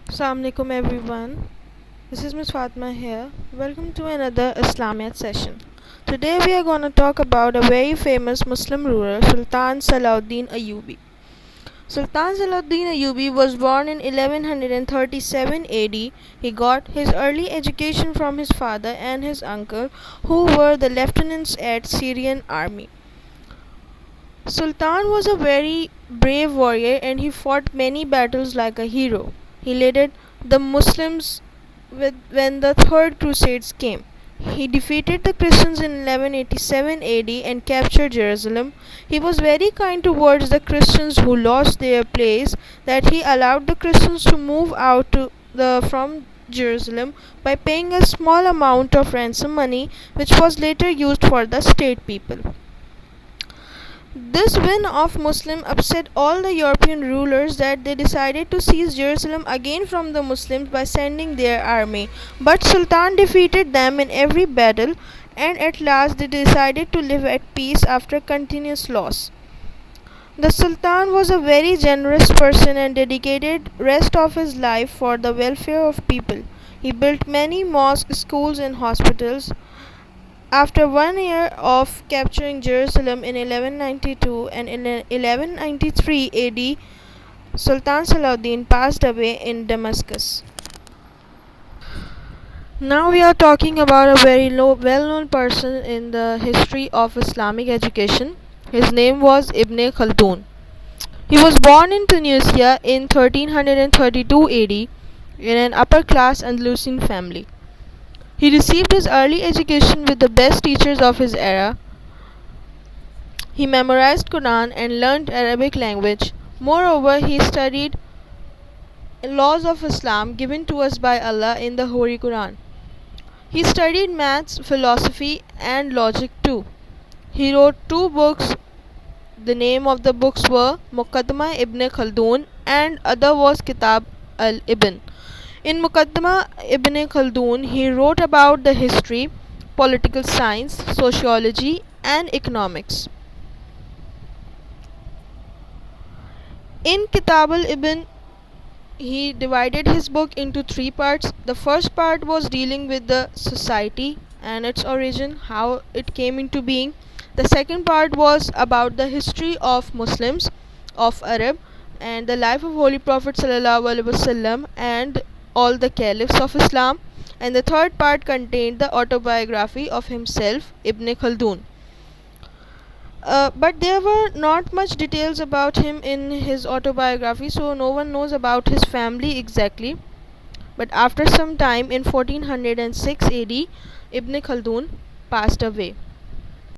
Assalamu alaikum everyone. This is Miss Fatma here. Welcome to another Islamiyat session. Today we are going to talk about a very famous Muslim ruler, Sultan Salahuddin Ayyubi. Sultan Salahuddin Ayyubi was born in 1137 AD. He got his early education from his father and his uncle, who were the lieutenants at Syrian army. Sultan was a very brave warrior and he fought many battles like a hero. He led the Muslims when the Third Crusades came. He defeated the Christians in 1187 AD and captured Jerusalem. He was very kind towards the Christians who lost their place, that he allowed the Christians to move out from Jerusalem by paying a small amount of ransom money, which was later used for the state people. This win of Muslim upset all the European rulers that they decided to seize Jerusalem again from the Muslims by sending their army. But Sultan defeated them in every battle, and at last they decided to live at peace after continuous loss. The Sultan was a very generous person and dedicated rest of his life for the welfare of people. He built many mosques, schools and hospitals. After 1 year of capturing Jerusalem in 1192 and in 1193 AD, Sultan Salahuddin passed away in Damascus. Now we are talking about a very well-known person in the history of Islamic education. His name was Ibn Khaldun. He was born in Tunisia in 1332 AD in an upper-class Andalusian family. He received his early education with the best teachers of his era. He memorized Quran and learnt Arabic language. Moreover, he studied laws of Islam given to us by Allah in the Holy Quran. He studied maths, philosophy and logic too. He wrote two books. The name of the books were Muqaddimah Ibn Khaldun and other was Kitab al-Ibn. In Muqaddimah Ibn Khaldun, he wrote about the history, political science, sociology and economics. In Kitab al-Ibn, he divided his book into three parts. The first part was dealing with the society and its origin, how it came into being. The second part was about the history of Muslims, of Arab, and the life of Holy Prophet ﷺ and all the caliphs of Islam. And the third part contained the autobiography of himself, Ibn Khaldun. But there were not much details about him in his autobiography, so no one knows about his family exactly. But after some time in 1406 AD, Ibn Khaldun passed away.